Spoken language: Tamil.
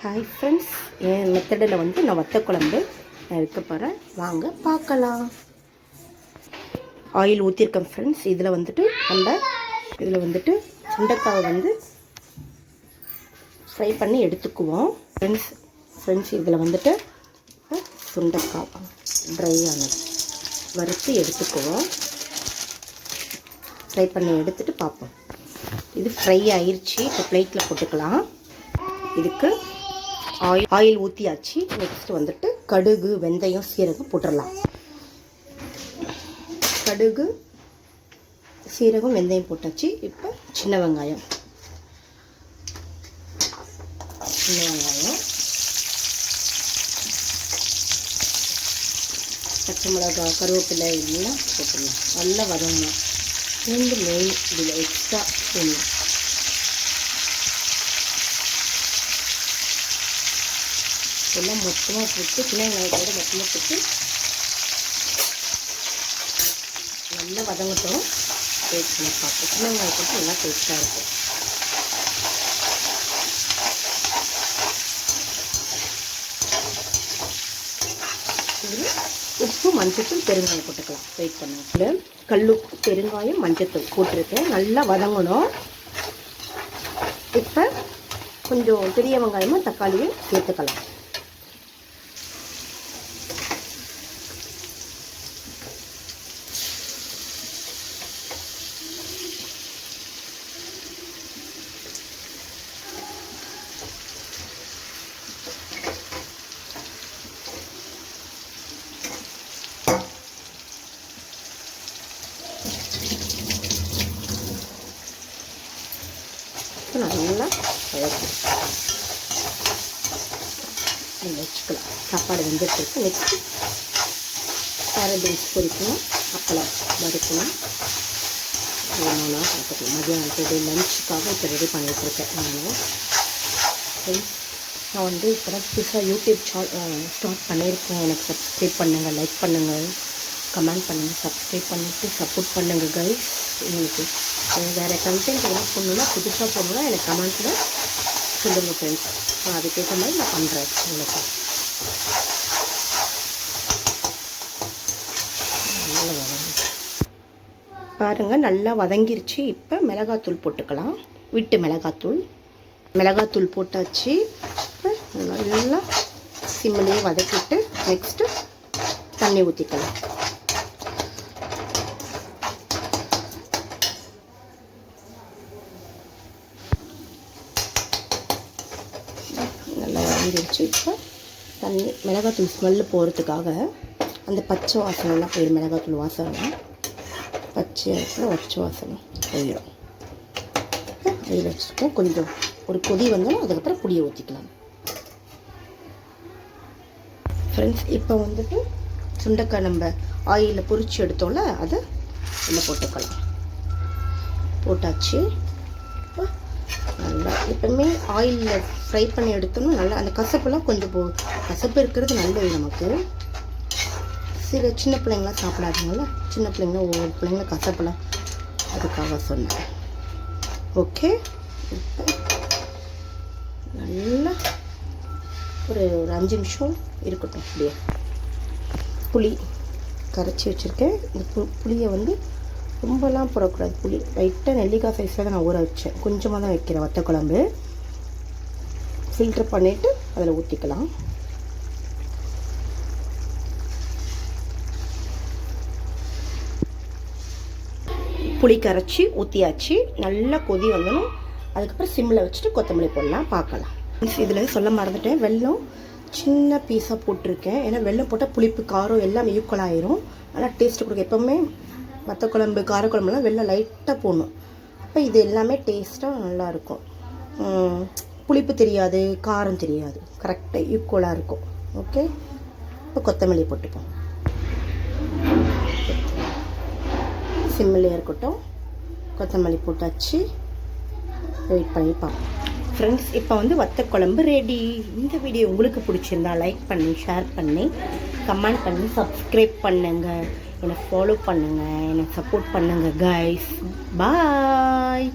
ஹாய் ஃப்ரெண்ட்ஸ், என் மெத்தடில் வந்து நான் வத்த குழம்பு எடுக்க போகிறேன். வாங்க பார்க்கலாம். ஆயில் ஊற்றிருக்கேன் ஃப்ரெண்ட்ஸ். இதில் வந்துட்டு சுண்டைக்காவை வந்து ஃப்ரை பண்ணி எடுத்துக்குவோம் ஃப்ரெண்ட்ஸ். இதில் வந்துட்டு சுண்டைக்காய் ட்ரை ஆனது வறுத்து எடுத்துக்குவோம். ஃப்ரை பண்ணி எடுத்துகிட்டு பார்ப்போம். இது ஃப்ரை ஆயிடுச்சு. இப்போ பிளேட்டில் போட்டுக்கலாம். இதுக்கு ஆயில் ஊற்றியாச்சு. நெக்ஸ்ட் வந்துட்டு கடுகு, வெந்தயம், சீரகம் போட்டுடலாம். கடுகு, சீரகம், வெந்தயம் போட்டாச்சு. இப்போ சின்ன வெங்காயம், பச்சை மிளகாய், கருவேப்பிலை எல்லாம் போட்டுடலாம். நல்லா வதங்கணும். பூண்டு மெயின் இதில் எக்ஸ்ட்ரா வேணும். எல்லாம் மொத்தமாக போட்டு சின்ன வெங்காயத்தோடு மொத்தமாக போட்டு நல்லா வதங்கட்டும். டேஸ்ட் பண்ணி பார்ப்போம். சின்ன வெங்காயம் போட்டு நல்லா டேஸ்ட்டாக இருக்கும். இதில் உப்பு, மஞ்சத்தூள், பெருங்காயம் போட்டுக்கலாம். வெயிட் பண்ணுங்க. கல்லுப்பு, பெருங்காயம், மஞ்சத்தூள் போட்டிருக்கேன். நல்லா வதங்கணும். இப்போ கொஞ்சம் பெரிய வெங்காயமும் தக்காளியும் சேர்த்துக்கலாம். நல்லா வச்சுக்கலாம். சாப்பாடு வெந்துட்டுருக்கு. Next beans பொரிக்கணும். அப்பளம் வறுக்கணும். ஒன்றா பார்த்துக்கலாம். மதியானத்துக்கு லஞ்சுக்காக இப்போ ரெடி பண்ணிகிட்ருக்கேன். நான் வந்து இப்போ தான் புதுசாக யூடியூப் ஸ்டார்ட் பண்ணியிருக்கேன். எனக்கு சப்ஸ்கிரைப் பண்ணுங்கள், லைக் பண்ணுங்கள், கமெண்ட் பண்ணுங்கள், சப்ஸ்கிரைப் பண்ணிவிட்டு சப்போர்ட் பண்ணுங்கள் கைஸ். உங்களுக்கு வேறு கண்டென்ட் எல்லாம் போடணுன்னா, புதுசாக போடணுன்னா எனக்கு கமெண்ட்டில் சொல்லுங்கள் ஃப்ரெண்ட்ஸ். நான் அதுக்கேற்ற மாதிரி நான் பண்ணுறேன் உங்களுக்கு. நல்லா பாருங்கள், நல்லா வதங்கிருச்சு. இப்போ மிளகாத்தூள் போட்டுக்கலாம். வீட்டு மிளகாத்தூள் போட்டாச்சு. இப்போ நல்லா சிம்மிலேயே வதக்கிட்டு நெக்ஸ்ட்டு தண்ணி ஊற்றிக்கலாம். நல்லா வதங்கிருச்சு. இப்போ தண்ணி மிளகாத்தூள் ஸ்மெல்லு போகிறதுக்காக அந்த பச்சை வாசனைலாம் போயிடும். மிளகாத்தூள் வாசனை பச்சை வாசனை போயிடும். அதில் வச்சுருக்கோம். கொஞ்சம் ஒரு கொதி வந்தாலும் அதுக்கப்புறம் புளியை ஊற்றிக்கலாம் ஃப்ரெண்ட்ஸ். இப்போ வந்துட்டு சுண்டைக்காய் நம்ம ஆயிலில் பொரிச்சு எடுத்தோம்ல, அதை இதில் போட்டுக்கலாம். போட்டாச்சு. இப்போ நல்லா எப்பவுமே ஆயிலில் ஃப்ரை பண்ணி எடுத்தோம்னா நல்லா அந்த கசப்பெல்லாம் கொஞ்சம் கசப்பு இருக்கிறது நல்லது நமக்கு. சில சின்ன பிள்ளைங்களாம் சாப்பிடாதுங்கள. சின்ன பிள்ளைங்க ஒவ்வொரு பிள்ளைங்களும் கசப்பெல்லாம், அதுக்காக சொன்னேன். ஓகே. இப்போ நல்லா ஒரு 5 நிமிஷம் இருக்கட்டும். அப்படியே புளி கரைச்சி வச்சுருக்கேன். இந்த புளியை வந்து ரொம்பலாம் போடக்கூடாது. புளி லைட்டாக நெல்லிக்காய் சைஸில் தான் நான் ஊற வச்சேன். கொஞ்சமாக தான் வைக்கிறேன். வத்த குழம்பு ஃபில்ட்ரு பண்ணிவிட்டு அதில் ஊற்றிக்கலாம். புளி கரைச்சி ஊற்றியாச்சு. நல்லா கொதி வந்தணும். அதுக்கப்புறம் சிம்மில் வச்சுட்டு கொத்தமல்லி போடலாம். பார்க்கலாம். இதில் சொல்ல மறந்துட்டேன், வெல்லம் சின்ன பீஸாக போட்டிருக்கேன். ஏன்னா வெல்லம் போட்டால் புளிப்பு, காரம் எல்லாம் ஈக்குவலாகிடும். நல்லா டேஸ்ட்டு கொடுக்கும். எப்போவுமே வத்த குழம்பு, காரக்குழம்புலாம் வெல்லம் லைட்டாக போடணும். அப்போ இது எல்லாமே டேஸ்ட்டாக நல்லாயிருக்கும். புளிப்பு தெரியாது, காரம் தெரியாது, கரெக்டாக ஈக்குவலாக இருக்கும். ஓகே. இப்போ கொத்தமல்லி போட்டுப்போம். சிம்மிலே இருக்கட்டும். கொத்தமல்லி போட்டாச்சு. வெயிட் பண்ணி பார்ப்போம் ஃப்ரெண்ட்ஸ். இப்போ வந்து வத்த குழம்பு ரெடி. இந்த வீடியோ உங்களுக்கு பிடிச்சிருந்தா லைக் பண்ணி, ஷேர் பண்ணி, கமெண்ட் பண்ணி, சப்ஸ்கிரைப் பண்ணுங்கள், என்னை ஃபாலோ பண்ணுங்கள், என்னை சப்போர்ட் பண்ணுங்கள் கைஸ். பாய்.